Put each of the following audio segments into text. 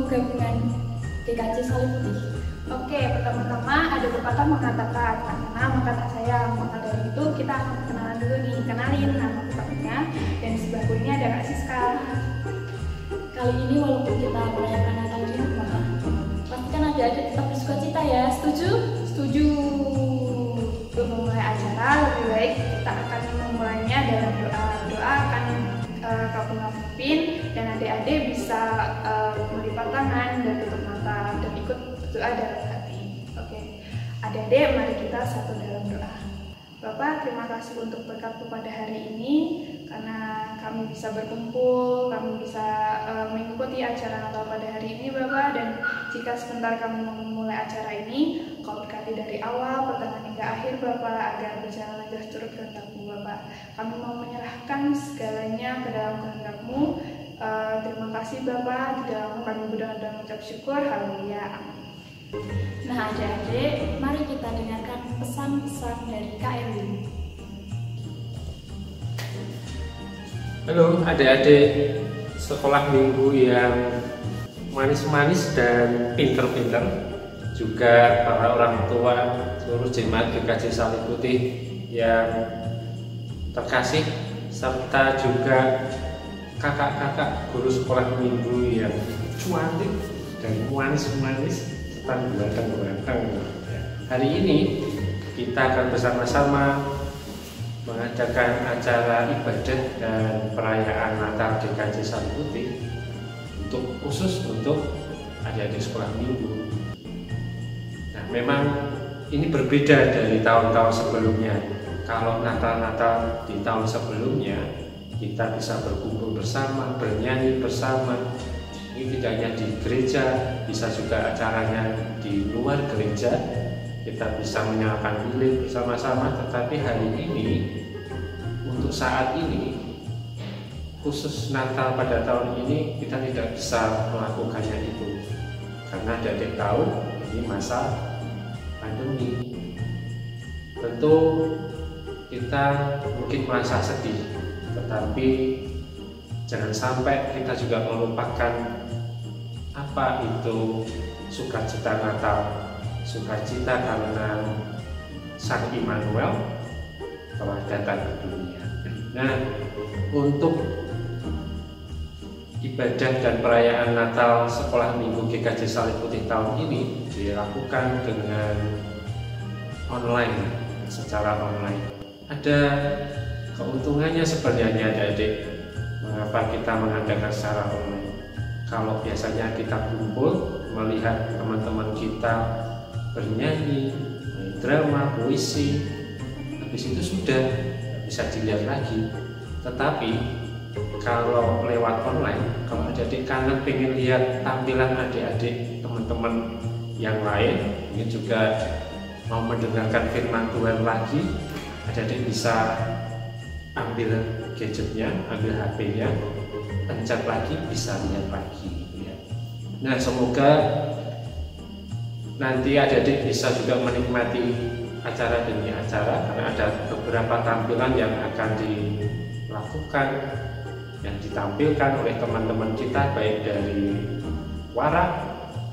gabungan GKJ Salib Putih? Oke, pertama-tama ada pepatah mengatakan, karena maka tak sayang. Maka dari itu kita akan kenalan dulu nih. Kenalin nama pepatahnya, dan di sebelah kirinya ada Kak Siska. Kali ini walaupun kita merayakan Natal di rumah, pastikan adik-adik tetap bersuka cita ya, setuju? Setuju. Untuk memulai acara, lebih baik kita akan memulainya dengan doa. Doa akan Kak pimpin, dan adik-adik bisa melipat tangan dan tutup mata dan ikut berdoa dalam hati. Oke, adik-adik mari kita satu dalam doa. Bapak, terima kasih untuk berkat pada hari ini, karena kami bisa berkumpul, kami bisa mengikuti acara Natal pada hari ini Bapak, dan jika sebentar kami memulai acara ini, Kau berkati dari awal, pertengahan hingga akhir Bapak, agar berjalan lancar turut kehendak-Mu Bapak. Kami mau menyerahkan segalanya ke dalam kehendak-Mu. Terima kasih Bapak, di dalam kami berdoa dan mengucap syukur. Haleluya, amin. Nah adik-adik, mari kita dengarkan pesan-pesan dari Kak Erwin. Halo adik-adik sekolah minggu yang manis-manis dan pinter-pinter, juga para orang tua seluruh jemaat GKJ Salib Putih yang terkasih, serta juga kakak-kakak guru sekolah minggu yang cantik dan manis-manis serta ganteng-ganteng. Hari ini kita akan bersama-sama mengadakan acara ibadah dan perayaan Natal GKJ Salib Putih khusus untuk adik-adik sekolah minggu. Nah, memang ini berbeda dari tahun-tahun sebelumnya. Kalau Natal-Natal di tahun sebelumnya kita bisa berkumpul bersama, bernyanyi bersama. Ini tidak hanya di gereja, bisa juga acaranya di luar gereja. Kita bisa menyalakan lilin bersama-sama, tetapi hari ini, untuk saat ini, khusus Natal pada tahun ini, kita tidak bisa melakukannya itu. Karena adik-adik tahu, ini masa pandemi. Tentu kita mungkin merasa sedih, tetapi jangan sampai kita juga melupakan apa itu sukacita Natal. Sukacita karena Sang Immanuel telah datang ke dunia. Nah, untuk ibadah dan perayaan Natal sekolah minggu GKJ Salib Putih tahun ini dilakukan dengan online, secara online. Ada keuntungannya sebenarnya adik-adik. Mengapa kita mengadakan secara online? Kalau biasanya kita kumpul melihat teman-teman kita bernyanyi, main drama, puisi, habis itu sudah bisa dilihat lagi. Tetapi kalau lewat online, kalau adik-adik kangen pengen lihat tampilan adik-adik teman-teman yang lain, ini juga mau mendengarkan firman Tuhan lagi, adik-adik bisa ambil gadgetnya, ambil HP-nya, pencet lagi, bisa lihat lagi ya. Nah, semoga nanti adik-adik bisa juga menikmati acara demi acara, karena ada beberapa tampilan yang akan dilakukan, yang ditampilkan oleh teman-teman kita, baik dari Warak,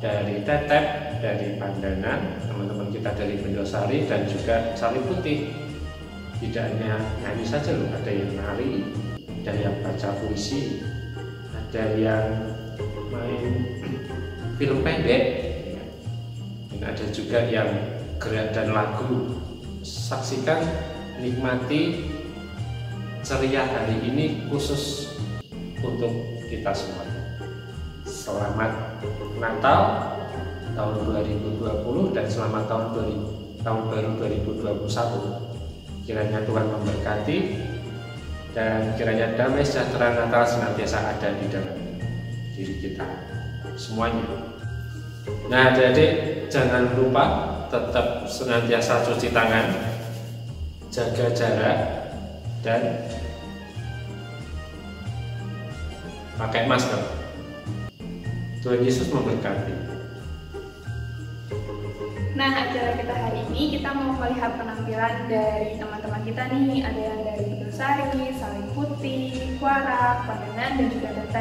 dari Tetep, dari Pandanan, teman-teman kita dari Bendosari, dan juga Salib Putih. Tidak hanya nyanyi saja loh, ada yang nari, ada yang baca puisi, ada yang main film pendek, dan ada juga yang gerak dan lagu. Saksikan, nikmati ceria hari ini khusus untuk kita semuanya. Selamat Natal tahun 2020 dan selamat tahun baru 2021. Kiranya Tuhan memberkati, dan kiranya damai sejahtera Natal senantiasa ada di dalam diri kita semuanya. Nah adik-adik, jangan lupa tetap senantiasa cuci tangan, jaga jarak, dan pakai masker. Tuhan Yesus memberkati. Nah, acara kita hari ini kita mau melihat penampilan dari teman-teman kita nih. Ada yang dari Bendosari, Salib Putih, suara, pandangan, dan juga data.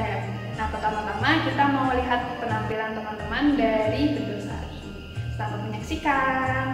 Nah, pertama-tama kita mau lihat penampilan teman-teman dari Bendosari. Selamat menyaksikan.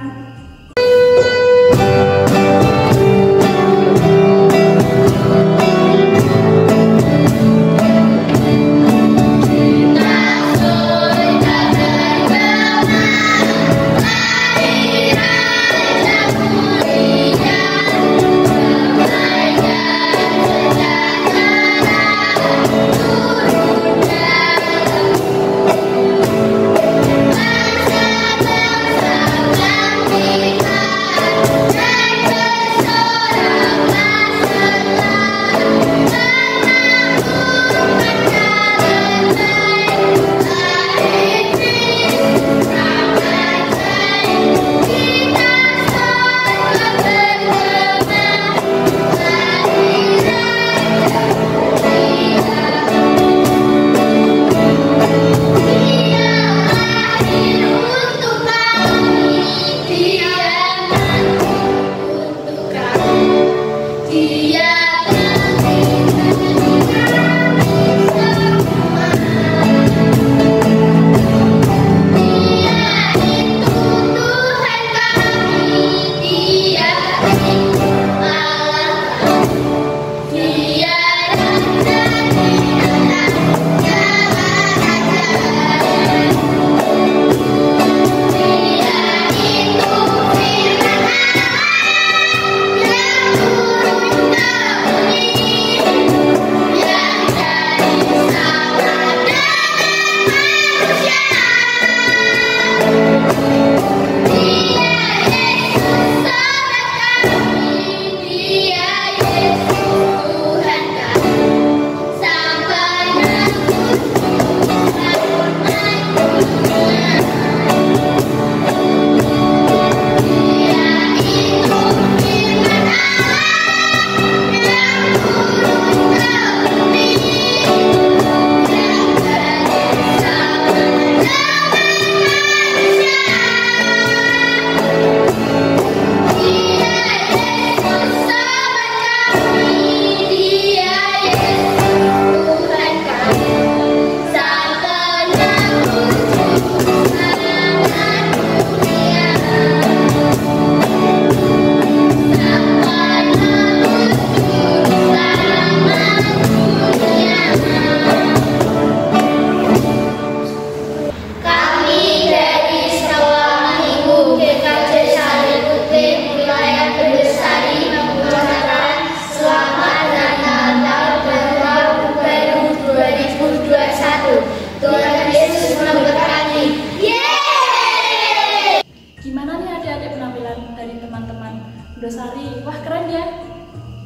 Bendosari. Wah, keren ya.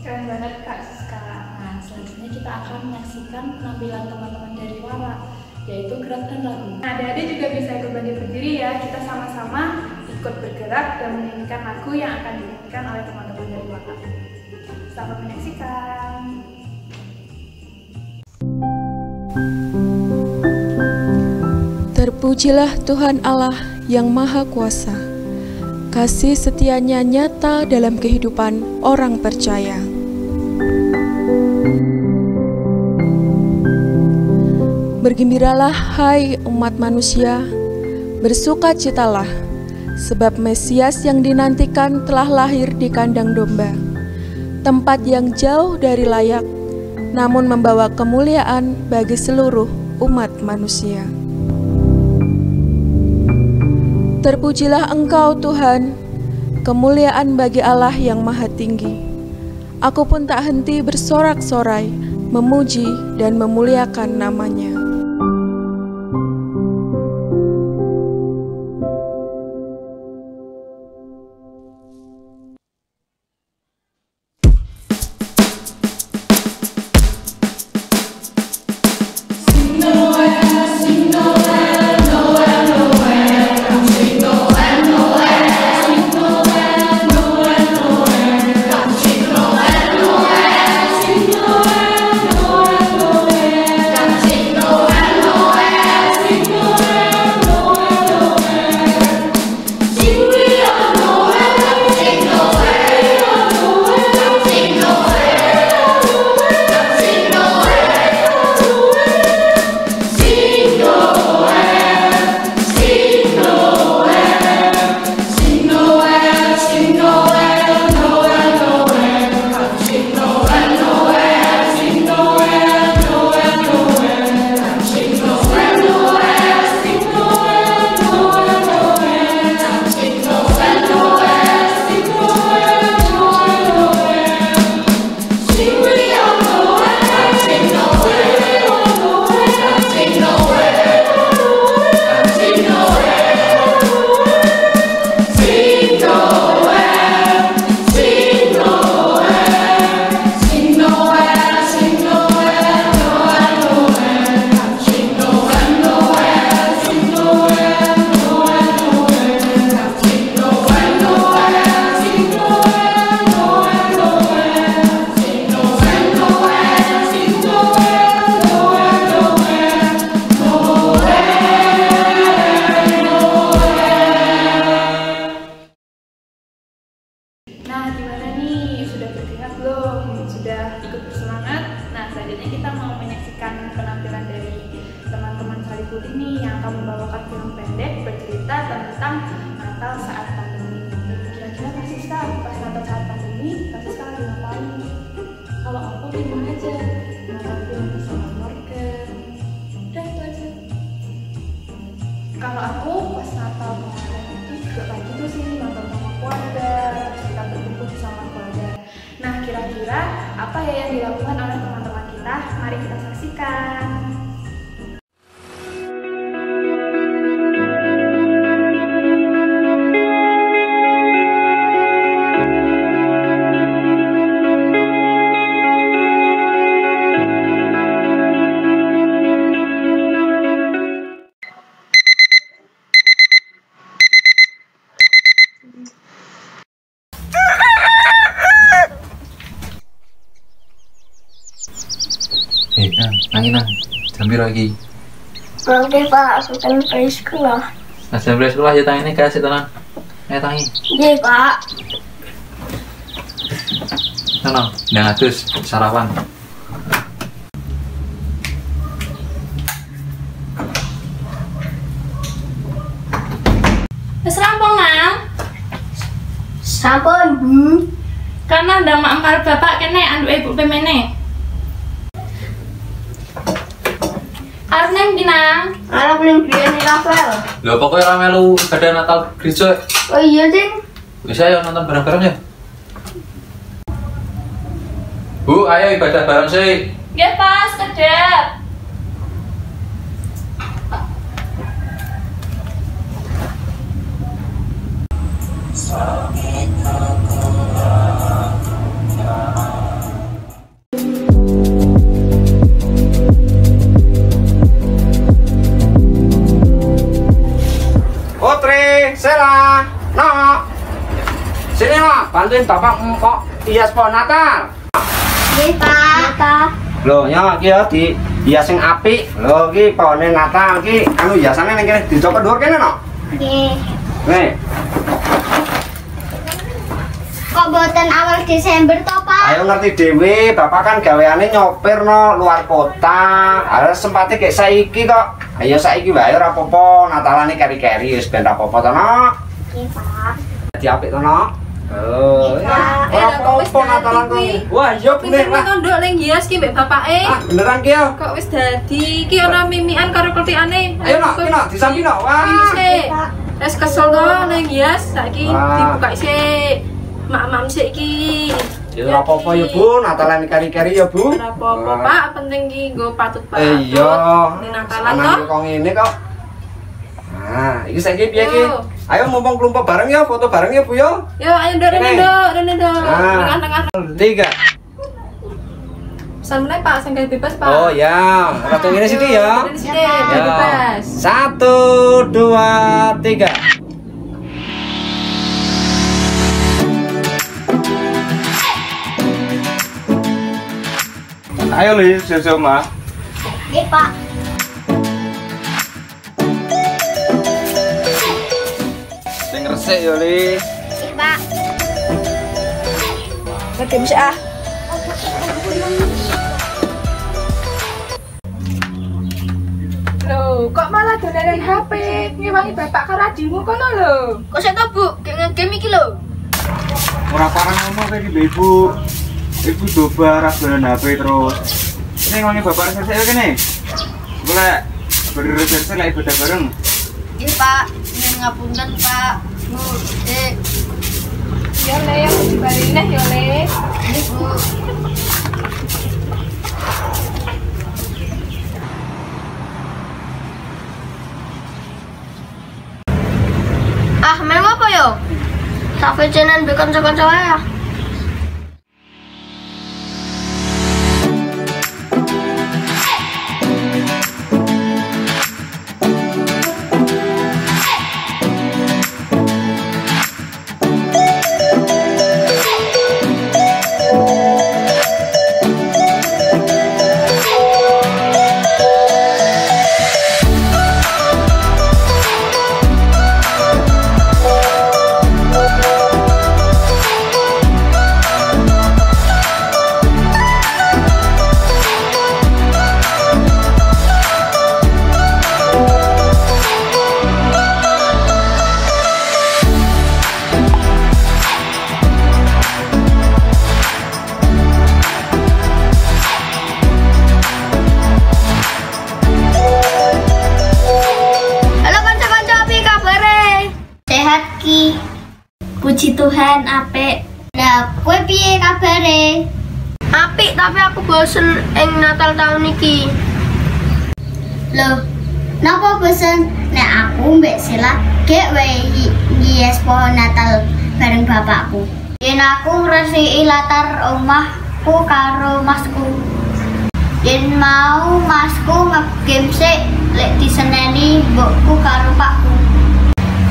Keren banget Kak Siska. Nah, selanjutnya kita akan menyaksikan penampilan teman-teman dari Wara, yaitu gerak dan lagu. Nah, adik-adik juga bisa ikut berdiri berdiri ya. Kita sama-sama ikut bergerak dan menyanyikan lagu yang akan dinyanyikan oleh teman-teman dari Wara. Selamat menyaksikan. Terpujilah Tuhan Allah yang Maha Kuasa. Kasih setianya nyata dalam kehidupan orang percaya. Bergembiralah hai umat manusia, bersukacitalah, sebab Mesias yang dinantikan telah lahir di kandang domba, tempat yang jauh dari layak, namun membawa kemuliaan bagi seluruh umat manusia. Terpujilah Engkau Tuhan, kemuliaan bagi Allah yang Maha Tinggi. Aku pun tak henti bersorak-sorai, memuji dan memuliakan nama-Nya. No menyaksikan penampilan dari teman-teman Salihudin nih yang akan membawakan film pendek bercerita tentang Natal saat pandemi. Kira-kira Kak Siska pas Natal saat pandemi, Kak Siska lagi ngapain? Kalau aku di rumah aja, nonton film bersama keluarga. Udah itu aja. Kalau aku pas Natal kemarin itu juga kayak gitu sih, nonton sama keluarga, kita berkumpul sama keluarga. Nah, kira-kira apa ya yang dilakukan oleh teman-teman kita? Mari kita saksikan. Nang, jam piro iki? Oke Pak, sultan pergi sekolah. Nah, jam piro sekolah ya tangi kasih tenang. Tangi. Iya Pak. Tenang, nang atus sarapan. Wis rampung, Nang. Sampun Bu. Karena ndang mak karo bapak kene anduk ibu pemene. Arep nang ndi, Nang? Anak paling biyen Rafael. Lho pokoknya ra melu ibadah Natal gereja. Oh iya Ding. Bisa ya nonton bareng-bareng ya? Bu, ayo ibadah bareng sih. Nggih, Pak, sekedap. Putri, Sela, no, sini lo, bantuin bapak empok hias pohon Natal. Iya Pak. Loh, ya, di hias yang apik. Loh, ki pohonnya Natal, ki anu hiasannya ning kene dicopot dhuwur kene no. Nggih. Nih, Kok boten awal Desember to Pak? ayo ngerti dewe, bapak kan gaweane nyopir no luar kota. Ada sempatnya kayak saiki kok. Ayo saiki wae ora apa-apa, Natalane keri-keri wis ben ra apa-apa to no. Nggih Pak. Dadi apik to no. Oh, Pak. ora apa-apa Natalan kuwi. Wah, iya bener lah. Nduk ning hias ki mbek bapake. Ah, beneran ki yo. Kok wis dadi ki ora mimikan karo kletikane. Ayo no, ki no, disambi no. Wah. Sik. Wis kesel to ning hias saiki Wah. dibuka sik. Mak-mak sik iki. Ya ora apa-apa ya Bu, Natalan keri-keri ya Bu. Ora apa-apa, Pak, penting ki nggo patut-patut. Iya. Ning Natalan to. Senang kok ngene kok. Nah, iki saiki piye ki? Yo. Ayo mumpung kelompok bareng ya, foto bareng ya Bu yo. Yo ayo nduk rene nduk. Ah. Tengah-tengah. 3. Pesan meneh Pak, sing bebas Pak. Oh ya, ratu ngene sithik ya. Rene sithik, bebas. 1 2 3. Ayo Li, sesuk mah. Nggih Pak. Sing resik ya Li. Nggih Pak. Oke, bisa ah. Loh, kok malah dolenan HP? Ngewangi bapak karo adimu kono lho. Kok saya to Bu, gek ngegame iki lho. Ora parang ngomong kayak di Ibu. Ibu coba rasain HP terus. Ini ngomongin bapak resepsi ya kene. Boleh berresepsi lah ibadah bareng. Nggih Pak, nyuwun ngapunten Pak. Bu, Dek. Ya le, yang dibalik neh ya le. Nggih Bu. Ah, melu apa yo? Tak vejenan bikin kanca-kanca ya. Puji Tuhan, apik. Lah, kowe piye kabare? Apik, tapi aku bosen ing Natal tahun iki. Loh, napa bosen? Nek aku mbek Sila gek wae nghias pohon Natal bareng bapakku. Yen aku ngresiki latar omahku karo masku. Yen mau masku ngegame sik lek diseneni mbokku karo pakku.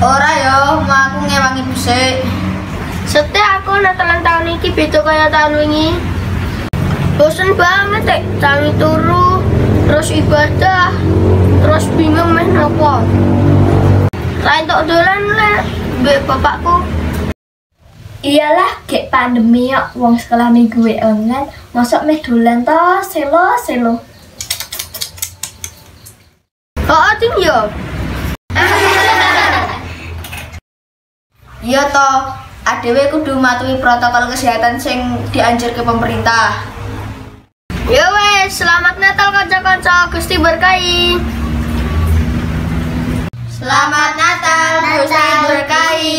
Ora yo, mau aku ngewangi dhisik. Setelah aku Natalan tahun iki beda kaya tahun wingi. Bosen banget tangi turu, terus ibadah, terus bingung meh napa. Ra entuk dolan le mbek bapakku. Iyalah, gek pandemi kok wong sekolah minggu online, mosok meh dolan to selo-selo. Kok ting yo? Iya to, adewe kudu matuhi protokol kesehatan sing dianjurke pemerintah. Ya wes, selamat Natal kanca-kanca, Gusti berkahi. Selamat Natal, Gusti berkahi.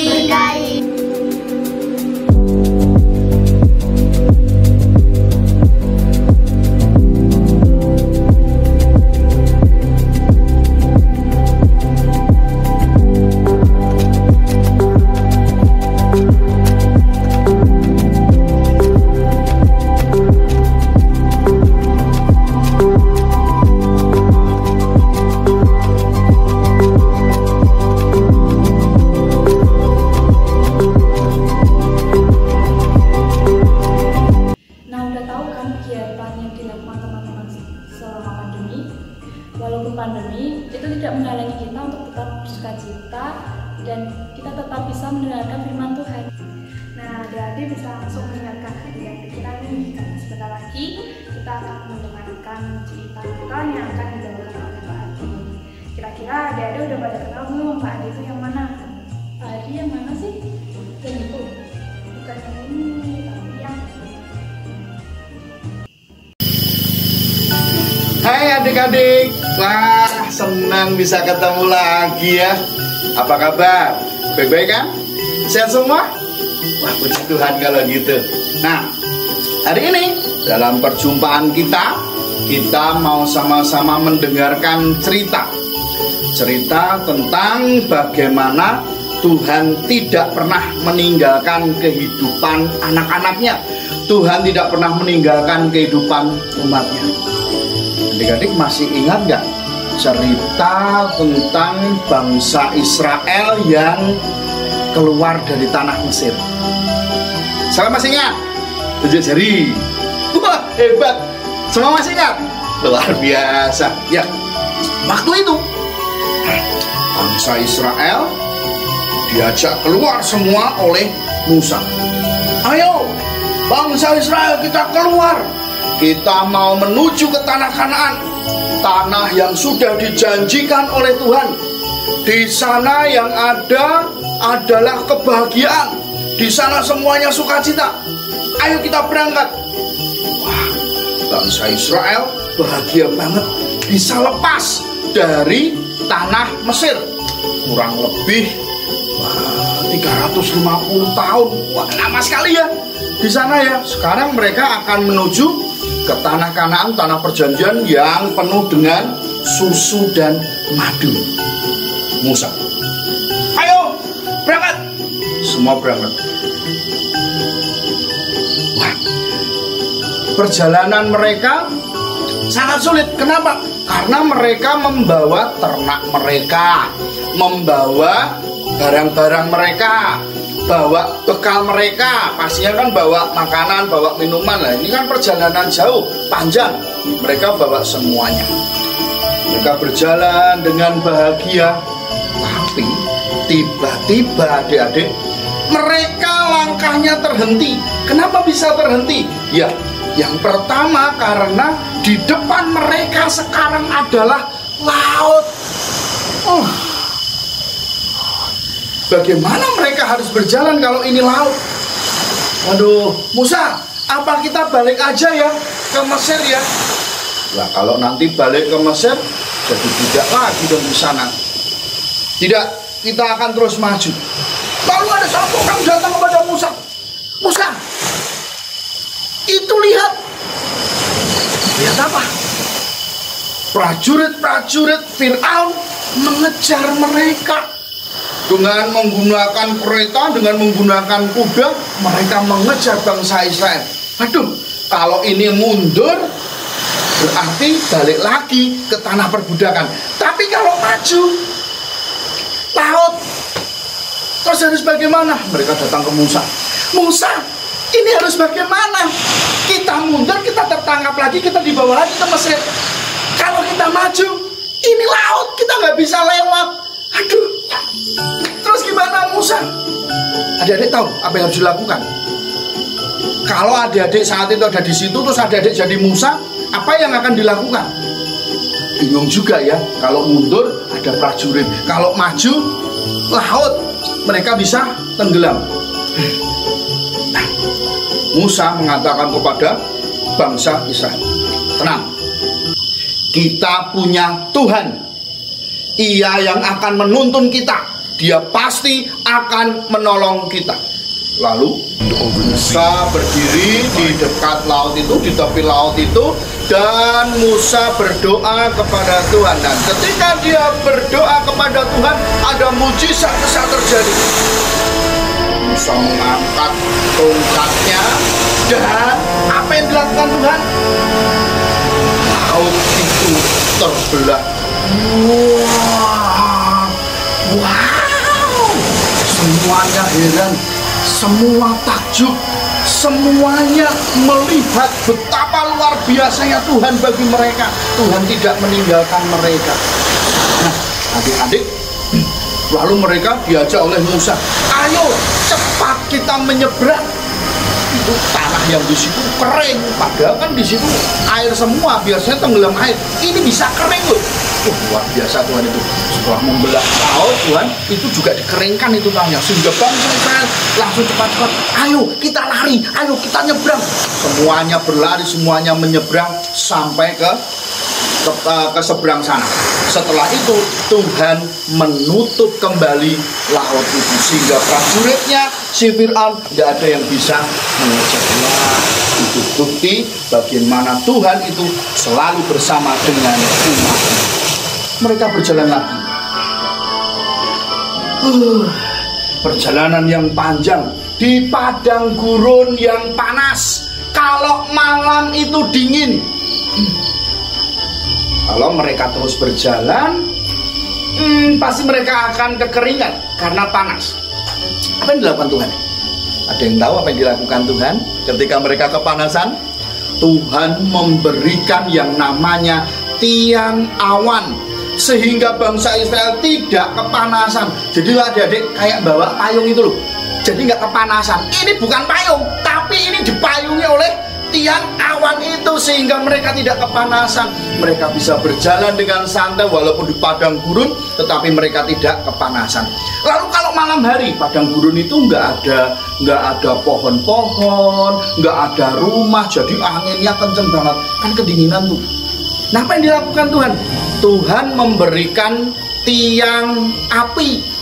Walaupun pandemi itu tidak menghalangi kita untuk tetap bersukacita dan kita tetap bisa mendengarkan firman Tuhan. Nah, adik-adik bisa langsung mendengarkan hati dan pikiran nih, karena sebentar lagi kita akan mendengarkan cerita Natal yang akan dibawakan oleh Pak Adi. Kira-kira adik-adik udah pada kenal belum Pak Adi itu yang mana? Pak Adi yang mana sih? Yang itu? Bukan yang ini, tapi yang Hai adik-adik, wah senang bisa ketemu lagi ya. Apa kabar? Baik-baik kan? Sehat semua? Wah puji Tuhan kalau gitu. Nah, hari ini dalam perjumpaan kita mau sama-sama mendengarkan cerita tentang bagaimana Tuhan tidak pernah meninggalkan kehidupan anak-anaknya. Tuhan tidak pernah meninggalkan kehidupan umatnya. Adik-adik masih ingat gak cerita tentang bangsa Israel yang keluar dari tanah Mesir? Saya masih ingat? Tunjuk jari. Wah hebat. Semua masih ingat? Luar biasa. Ya, waktu itu bangsa Israel diajak keluar semua oleh Musa. Ayo bangsa Israel, kita keluar. Kita mau menuju ke tanah Kanaan, tanah yang sudah dijanjikan oleh Tuhan. Di sana yang ada adalah kebahagiaan. Di sana semuanya sukacita. Ayo kita berangkat. Wah, bangsa Israel bahagia banget bisa lepas dari tanah Mesir. Kurang lebih 350 tahun. Wah, lama sekali ya di sana ya. Sekarang mereka akan menuju ke tanah Kanaan, tanah perjanjian yang penuh dengan susu dan madu. Musa, ayo berangkat. Semua berangkat. Wah, perjalanan mereka sangat sulit. Kenapa? Karena mereka membawa ternak mereka, membawa barang-barang mereka, bawa bekal mereka, pastinya kan bawa makanan, bawa minuman. Lah ini kan perjalanan jauh, panjang. Mereka bawa semuanya. Mereka berjalan dengan bahagia. Tapi tiba-tiba adik-adik, mereka langkahnya terhenti. Kenapa bisa terhenti? Ya, yang pertama karena di depan mereka sekarang adalah laut. Bagaimana mereka harus berjalan kalau ini laut? Waduh, Musa, apa kita balik aja ya ke Mesir ya? Lah kalau nanti balik ke Mesir, jadi tidak lagi dong di sana. Tidak, kita akan terus maju. Lalu ada satu orang datang kepada Musa. Musa, itu lihat apa? Prajurit-prajurit Fir'aun mengejar mereka dengan menggunakan kereta, dengan menggunakan kuda. Mereka mengejar bangsa Israel. Aduh, kalau ini mundur berarti balik lagi ke tanah perbudakan. Tapi kalau maju, laut, terus harus bagaimana? Mereka datang ke Musa. Musa, ini harus bagaimana? Kita mundur, kita tertangkap lagi, kita dibawa lagi ke Mesir. Kalau kita maju, ini laut, kita nggak bisa lewat. Aduh, terus gimana Musa? Adik-adik tahu apa yang harus dilakukan? Kalau adik-adik saat itu ada di situ, terus adik-adik jadi Musa, apa yang akan dilakukan? Bingung juga ya. Kalau mundur ada prajurit, kalau maju laut, mereka bisa tenggelam. Nah, Musa mengatakan kepada bangsa Israel, tenang, kita punya Tuhan. Ia yang akan menuntun kita. Dia pasti akan menolong kita. Lalu Musa berdiri di dekat laut itu, di tepi laut itu, dan Musa berdoa kepada Tuhan. Dan ketika dia berdoa kepada Tuhan, ada mujizat besar terjadi. Musa mengangkat tongkatnya, dan apa yang dilakukan Tuhan? Laut itu terbelah. Wow, semuanya heran, semua takjub, semuanya melihat betapa luar biasanya Tuhan bagi mereka. Tuhan tidak meninggalkan mereka. Nah, adik-adik, lalu mereka diajak oleh Musa, ayo cepat kita menyeberang. Itu tanah yang di situ kering, padahal kan di situ air semua, biasanya tenggelam air. Ini bisa kering loh. Luar biasa Tuhan itu. Setelah membelah laut, Tuhan itu juga dikeringkan itu tanahnya, sehingga bangsa Israel langsung cepat-cepat, ayo kita lari, ayo kita nyebrang. Semuanya berlari, semuanya menyeberang sampai ke seberang sana. Setelah itu Tuhan menutup kembali laut itu, sehingga prajuritnya si Fir'aun tidak ada yang bisa mengejar. Itu bukti bagaimana Tuhan itu selalu bersama dengan umatnya. Mereka berjalan lagi. Perjalanan yang panjang di padang gurun yang panas. Kalau malam itu dingin. Kalau mereka terus berjalan, pasti mereka akan kekeringan karena panas. Apa yang dilakukan Tuhan? Ada yang tahu apa yang dilakukan Tuhan ketika mereka kepanasan? Tuhan memberikan yang namanya tiang awan, sehingga bangsa Israel tidak kepanasan. Jadi adik-adik kayak bawa payung itu loh. Jadi nggak kepanasan. Ini bukan payung, tapi ini dipayungi oleh tiang awan itu, sehingga mereka tidak kepanasan. Mereka bisa berjalan dengan santai walaupun di padang gurun, tetapi mereka tidak kepanasan. Lalu kalau malam hari, padang gurun itu nggak ada pohon-pohon, nggak ada rumah, jadi anginnya kenceng banget, kan kedinginan tuh. Nah, apa yang dilakukan Tuhan? Tuhan memberikan tiang api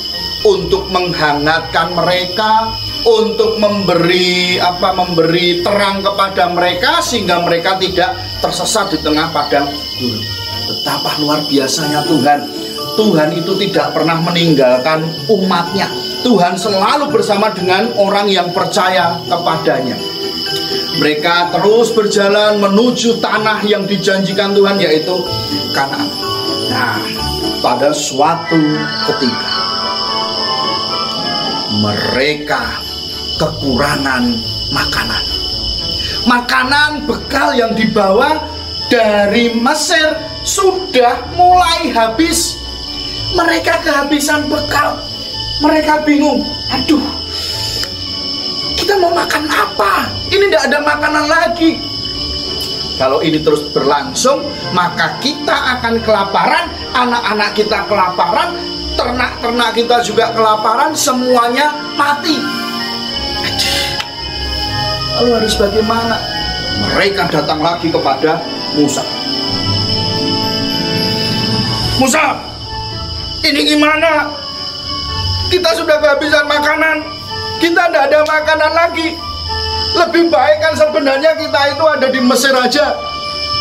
untuk menghangatkan mereka, untuk memberi terang kepada mereka, sehingga mereka tidak tersesat di tengah padang gurun. Betapa luar biasanya Tuhan. Tuhan itu tidak pernah meninggalkan umatnya. Tuhan selalu bersama dengan orang yang percaya kepadanya. Mereka terus berjalan menuju tanah yang dijanjikan Tuhan, yaitu Kanaan. Nah, pada suatu ketika mereka kekurangan makanan. Makanan bekal yang dibawa dari Mesir sudah mulai habis. Mereka kehabisan bekal. Mereka bingung. Aduh, kita mau makan apa? Ini tidak ada makanan lagi. Kalau ini terus berlangsung, maka kita akan kelaparan, anak-anak kita kelaparan, ternak-ternak kita juga kelaparan, semuanya mati. Lalu harus bagaimana? Mereka datang lagi kepada Musa. Musa, ini gimana? Kita sudah kehabisan makanan. Kita tidak ada makanan lagi. Lebih baik kan sebenarnya kita itu ada di Mesir aja.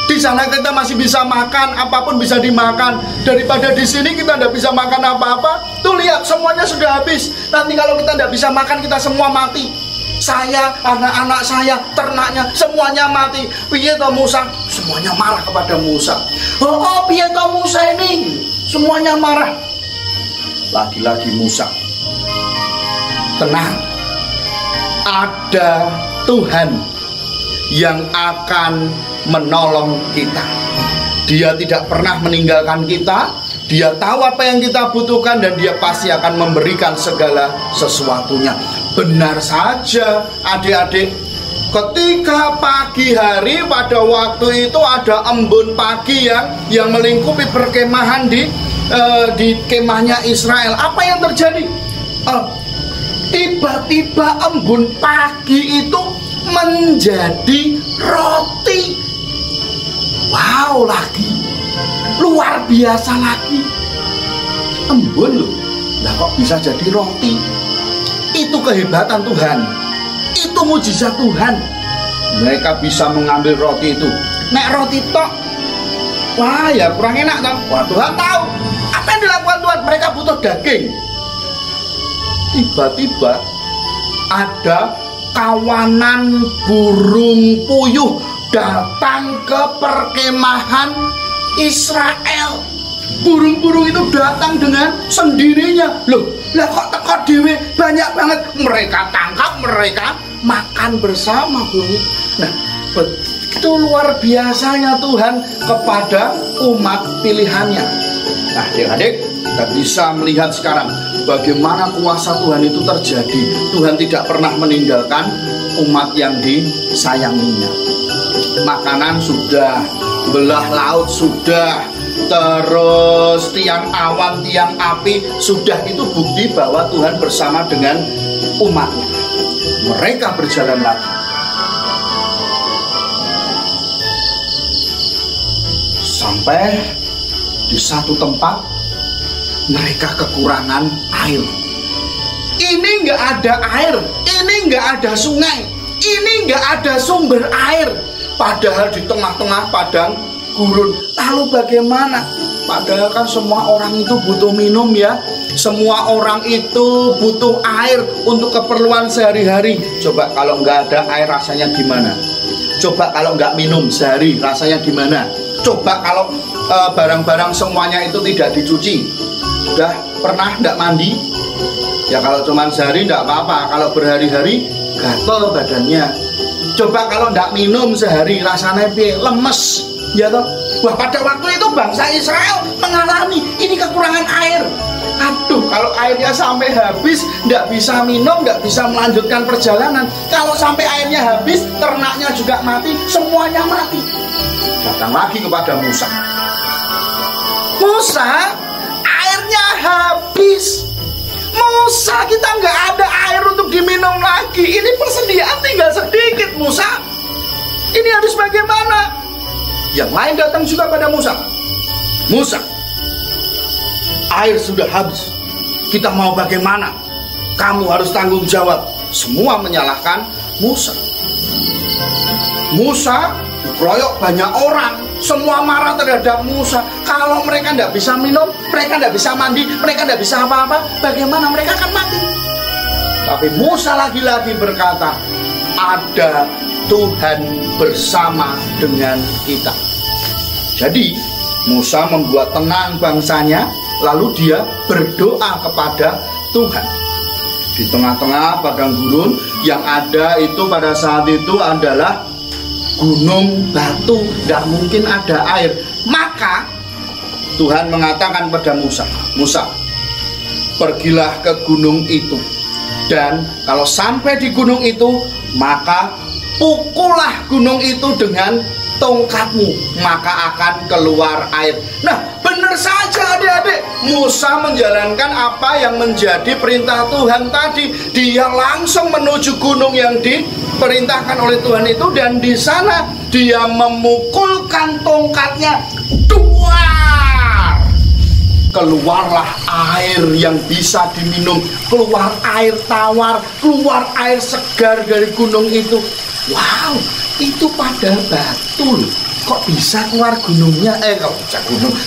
Di sana kita masih bisa makan, apapun bisa dimakan. Daripada di sini kita tidak bisa makan apa-apa. Tuh lihat, semuanya sudah habis. Nanti kalau kita tidak bisa makan, kita semua mati. Saya, anak-anak saya, ternaknya, semuanya mati. Piye toh Musa? Semuanya marah kepada Musa. Oh, piye toh Musa ini? Semuanya marah. Lagi-lagi Musa, tenang. Ada Tuhan yang akan menolong kita. Dia tidak pernah meninggalkan kita. Dia tahu apa yang kita butuhkan dan dia pasti akan memberikan segala sesuatunya. Benar saja adik-adik, ketika pagi hari pada waktu itu ada embun pagi yang melingkupi perkemahan di kemahnya Israel. Apa yang terjadi? Tiba-tiba embun pagi itu menjadi roti. Wow, lagi luar biasa lagi. Embun loh, lah kok bisa jadi roti? Itu kehebatan Tuhan, itu mujizat Tuhan. Mereka bisa mengambil roti itu. Nek roti tok, wah ya kurang enak kan? Wah, Tuhan tahu apa yang dilakukan Tuhan. Mereka butuh daging. Tiba-tiba ada kawanan burung puyuh datang ke perkemahan Israel. Burung-burung itu datang dengan sendirinya. Loh, lah kok teko dhewe banyak banget. Mereka tangkap, mereka makan bersama burung. Nah, begitu luar biasanya Tuhan kepada umat pilihannya. Nah, adik-adik, kita bisa melihat sekarang bagaimana kuasa Tuhan itu terjadi. Tuhan tidak pernah meninggalkan umat yang disayanginya. Makanan sudah, belah laut sudah, terus tiang awan, tiang api sudah. Itu bukti bahwa Tuhan bersama dengan umatnya. Mereka berjalan lagi. Sampai di satu tempat mereka kekurangan air. Ini nggak ada air, ini nggak ada sungai, ini nggak ada sumber air. Padahal di tengah-tengah padang gurun. Lalu bagaimana? Padahal kan semua orang itu butuh minum ya. Semua orang itu butuh air untuk keperluan sehari-hari. Coba kalau nggak ada air rasanya gimana? Coba kalau nggak minum sehari rasanya gimana? Coba kalau barang-barang semuanya itu tidak dicuci. Sudah pernah nggak mandi? Ya kalau cuma sehari nggak apa-apa. Kalau berhari-hari gatel badannya. Coba kalau nggak minum sehari rasanya lemes, ya toh. Wah, pada waktu itu bangsa Israel mengalami ini kekurangan air. Aduh, kalau airnya sampai habis, nggak bisa minum, nggak bisa melanjutkan perjalanan. Kalau sampai airnya habis, ternaknya juga mati, semuanya mati. Datang lagi kepada Musa. Musa, airnya habis. Musa, kita nggak ada air untuk diminum lagi. Ini persediaan tinggal sedikit, Musa. Ini harus bagaimana? Yang lain datang juga pada Musa. Musa, air sudah habis. Kita mau bagaimana? Kamu harus tanggung jawab. Semua menyalahkan Musa. Musa dikeroyok banyak orang. Semua marah terhadap Musa. Kalau mereka tidak bisa minum, mereka tidak bisa mandi, mereka tidak bisa apa-apa, bagaimana mereka akan mati? Tapi Musa lagi-lagi berkata, ada Tuhan bersama dengan kita. Jadi Musa membuat tenang bangsanya, lalu dia berdoa kepada Tuhan. Di tengah-tengah padang gurun yang ada itu pada saat itu adalah gunung batu, tidak mungkin ada air. Maka Tuhan mengatakan pada Musa, Musa, pergilah ke gunung itu, dan kalau sampai di gunung itu, maka pukullah gunung itu dengan tongkatmu, maka akan keluar air. Nah, benar saja adik-adik, Musa menjalankan apa yang menjadi perintah Tuhan tadi. Dia langsung menuju gunung yang diperintahkan oleh Tuhan itu, dan di sana dia memukulkan tongkatnya. Duar! keluarlah air yang bisa diminum, keluar air tawar, keluar air segar dari gunung itu. Wow, itu pada batu loh. Kok bisa keluar gunungnya?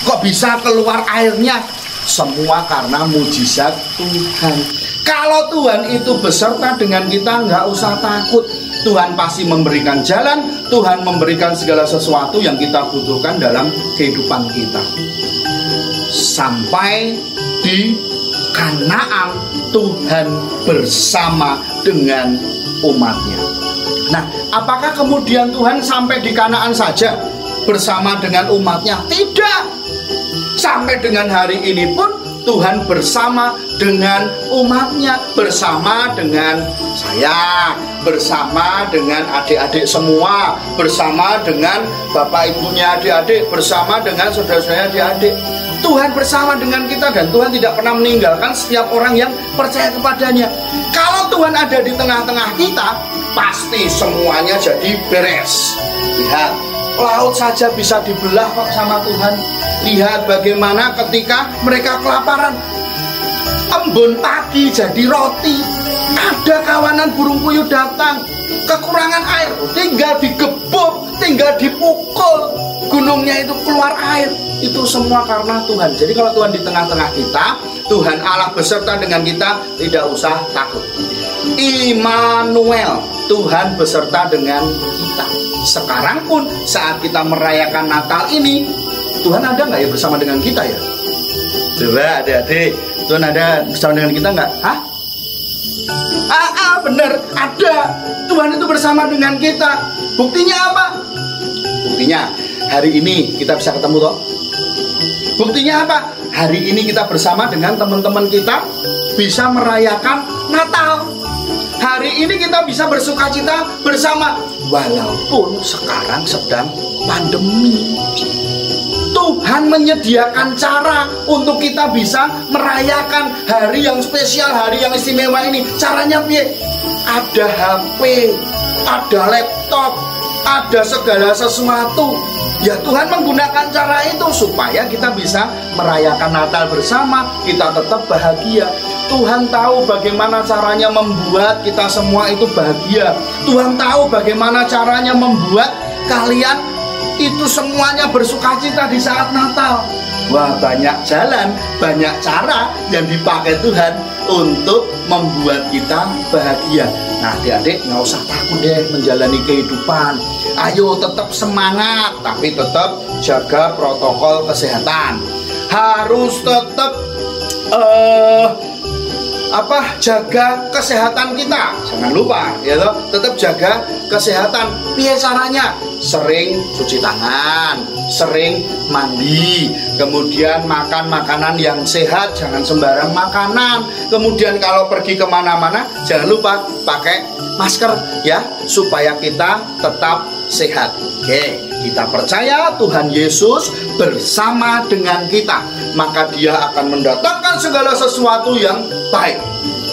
Kok bisa keluar airnya? Semua karena mujizat Tuhan. Kalau Tuhan itu beserta dengan kita, nggak usah takut. Tuhan pasti memberikan jalan, Tuhan memberikan segala sesuatu yang kita butuhkan dalam kehidupan kita. Sampai di Kanaan, Tuhan bersama dengan umatnya. Nah, apakah kemudian Tuhan sampai di Kanaan saja bersama dengan umatnya? Tidak. Sampai dengan hari ini pun Tuhan bersama dengan umatnya, bersama dengan saya, bersama dengan adik-adik semua, bersama dengan bapak ibunya adik-adik, bersama dengan saudara-saudara adik-adik. Tuhan bersama dengan kita dan Tuhan tidak pernah meninggalkan setiap orang yang percaya kepadanya. Kalau Tuhan ada di tengah-tengah kita, pasti semuanya jadi beres. Lihat, laut saja bisa dibelah kok sama Tuhan. Lihat bagaimana ketika mereka kelaparan, embun pagi jadi roti. Ada kawanan burung puyuh datang, kekurangan air, tinggal digebuk, tinggal dipukul, gunungnya itu keluar air. Itu semua karena Tuhan. Jadi kalau Tuhan di tengah-tengah kita, Tuhan Allah beserta dengan kita, tidak usah takut. Immanuel, Tuhan beserta dengan kita. Sekarang pun saat kita merayakan Natal ini, Tuhan ada nggak ya bersama dengan kita ya? Coba adik-adik, Tuhan ada bersama dengan kita nggak? Hah? Bener, ada. Tuhan itu bersama dengan kita. Buktinya apa? Buktinya hari ini kita bisa ketemu toh. Buktinya apa? Hari ini kita bersama dengan teman-teman kita bisa merayakan Natal. Hari ini kita bisa bersukacita bersama, walaupun sekarang sedang pandemi. Tuhan menyediakan cara untuk kita bisa merayakan hari yang spesial, hari yang istimewa ini. Caranya piye? Ada HP, ada laptop, ada segala sesuatu. Ya Tuhan menggunakan cara itu supaya kita bisa merayakan Natal bersama, kita tetap bahagia. Tuhan tahu bagaimana caranya membuat kita semua itu bahagia. Tuhan tahu bagaimana caranya membuat kalian itu semuanya bersukacita di saat Natal. Wah, banyak jalan, banyak cara yang dipakai Tuhan untuk membuat kita bahagia. Nah, adik-adik nggak usah takut deh menjalani kehidupan. Ayo tetap semangat, tapi tetap jaga protokol kesehatan. Harus tetap jaga kesehatan kita. Jangan lupa ya toh, tetap jaga kesehatan. Piye caranya? Sering cuci tangan, sering mandi, kemudian makan makanan yang sehat, jangan sembarang makanan. Kemudian kalau pergi kemana-mana jangan lupa pakai masker ya, supaya kita tetap sehat. Oke, kita percaya Tuhan Yesus bersama dengan kita, maka Dia akan mendatangkan segala sesuatu yang baik.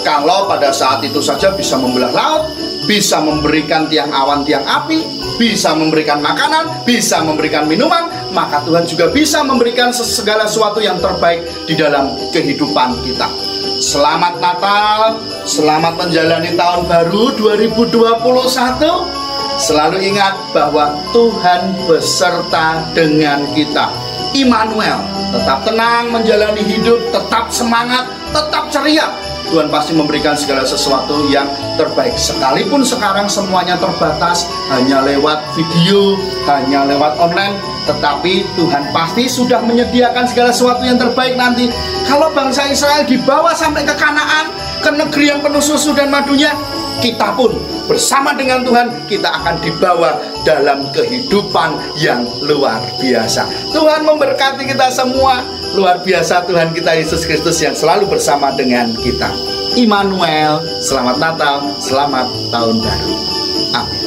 Kalau pada saat itu saja bisa membelah laut, bisa memberikan tiang awan, tiang api, bisa memberikan makanan, bisa memberikan minuman, maka Tuhan juga bisa memberikan segala sesuatu yang terbaik di dalam kehidupan kita. Selamat Natal, selamat menjalani tahun baru 2021. Selalu ingat bahwa Tuhan beserta dengan kita. Immanuel, tetap tenang menjalani hidup, tetap semangat, tetap ceria. Tuhan pasti memberikan segala sesuatu yang terbaik. Sekalipun sekarang semuanya terbatas, hanya lewat video, hanya lewat online, tetapi Tuhan pasti sudah menyediakan segala sesuatu yang terbaik nanti. Kalau bangsa Israel dibawa sampai ke Kanaan, ke negeri yang penuh susu dan madunya, kita pun bersama dengan Tuhan, kita akan dibawa dalam kehidupan yang luar biasa. Tuhan memberkati kita semua. Luar biasa Tuhan kita Yesus Kristus yang selalu bersama dengan kita. Immanuel, selamat Natal, selamat Tahun Baru. Amin.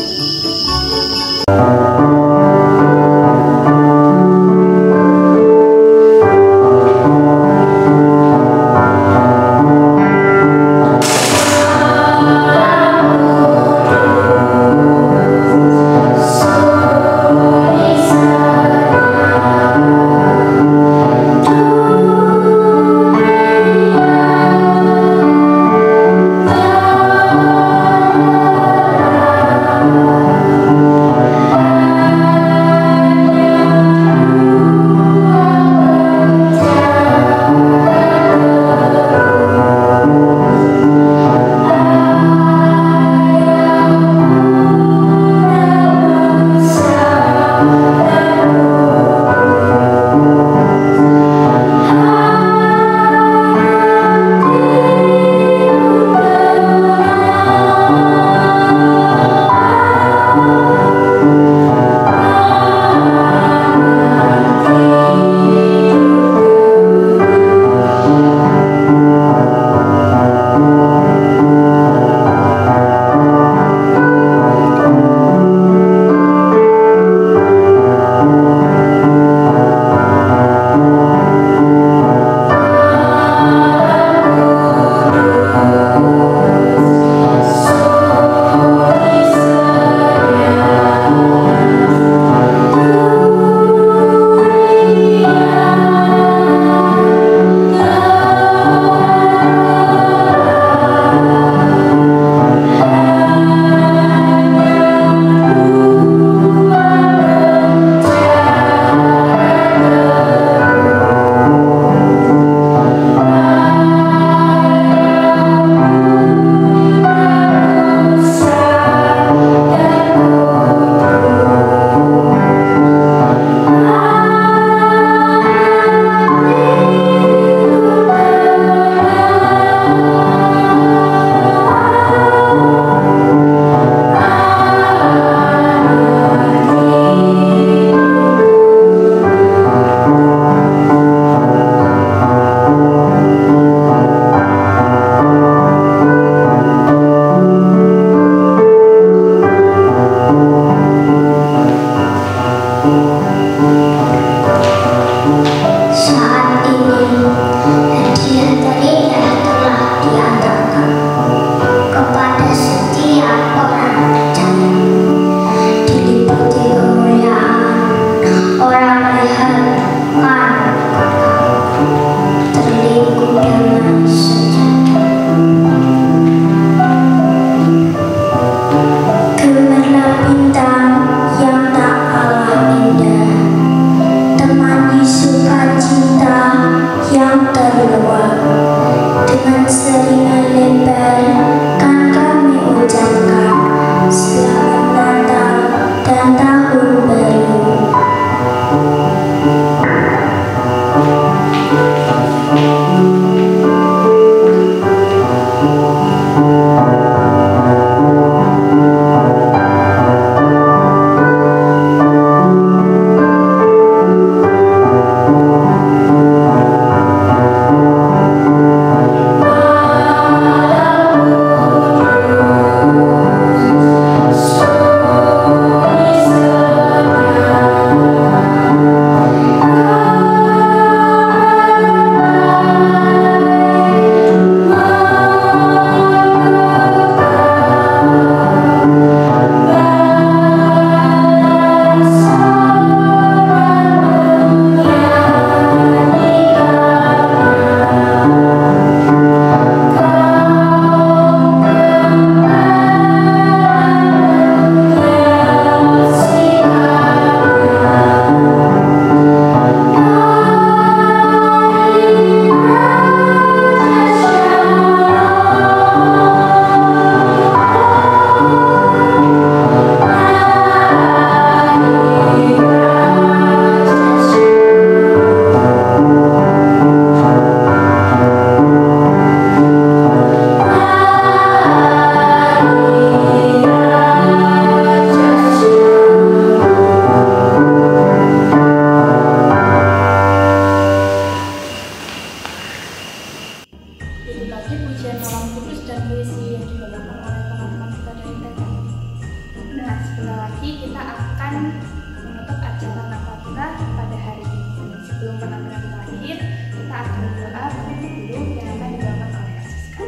sebelum penampilan terakhir, kita akan berdoa menutup guru yang akan dibawakan oleh Kak Siska.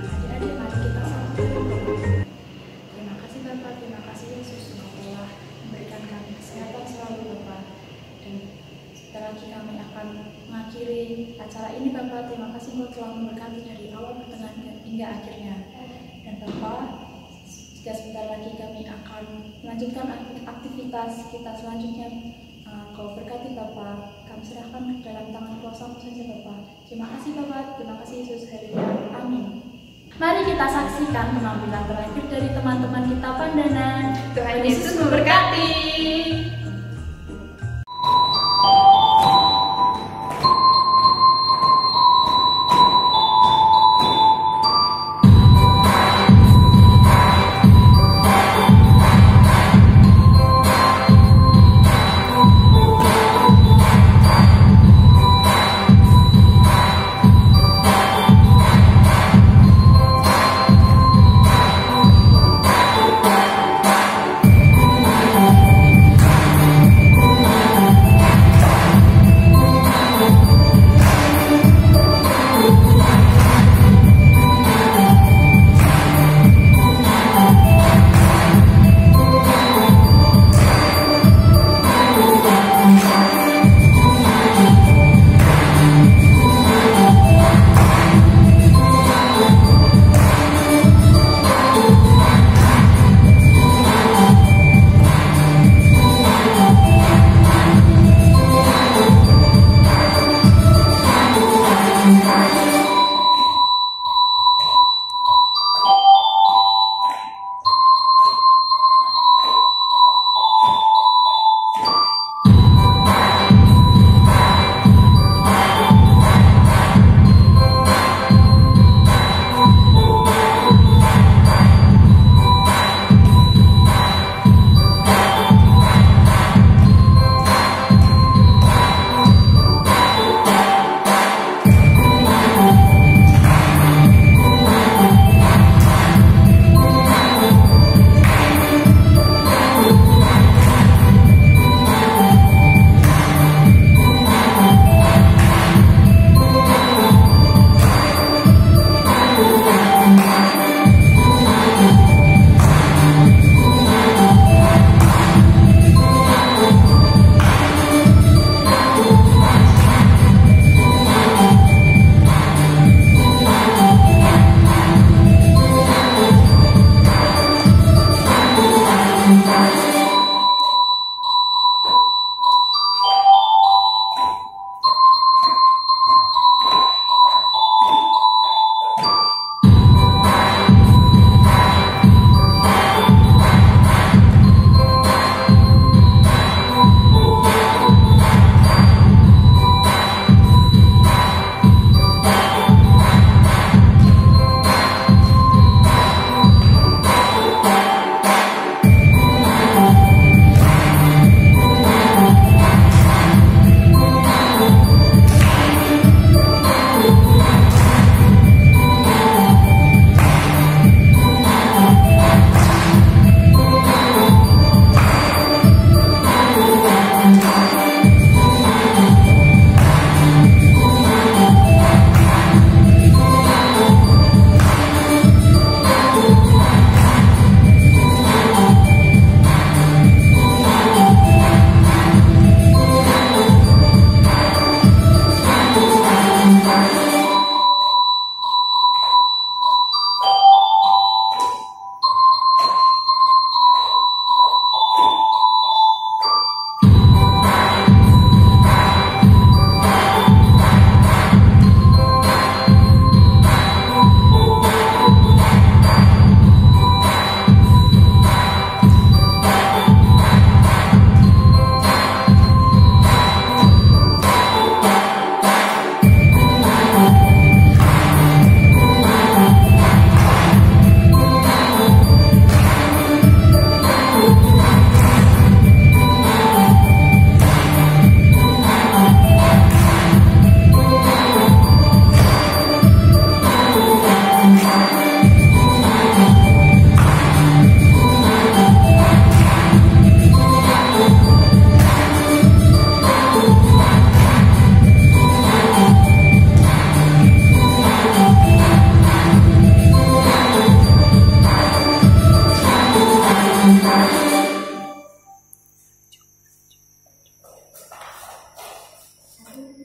Adik-adik, mari kita sama-sama. Terima kasih Bapak, terima kasih Yesus, telah memberikan kami kesehatan selalu Bapak. Dan sebentar lagi kami akan mengakhiri acara ini Bapak. Terima kasih Engkau telah memberkati dari awal, pertengahan hingga akhirnya. Dan Bapak, jika sebentar lagi kami akan melanjutkan aktivitas kita selanjutnya, Kau berkati Bapak, kami serahkan ke dalam tangan kuasa-Mu saja Bapak. Terima kasih Bapak, terima kasih Yesus, haleluya, amin. Mari kita saksikan penampilan terakhir dari teman-teman kita Pandanan. Tuhan Yesus memberkati.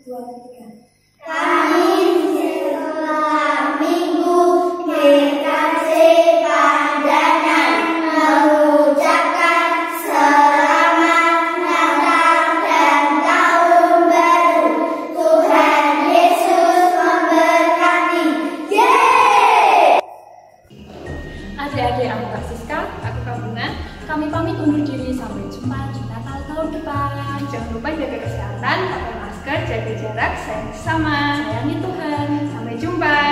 Kami setelah minggu dikasih pandangan mengucapkan selamat Natal dan Tahun Baru. Tuhan Yesus memberkati. Yeay! Adik-adik, aku Kak Siska, Aku Kak Bunga. kami pamit undur diri. Sampai jumpa di Natal tahun depan. Jangan lupa jaga kesehatan, pakai masker, jaga jarak, sayang sesama. Sayangi Tuhan. Sampai jumpa.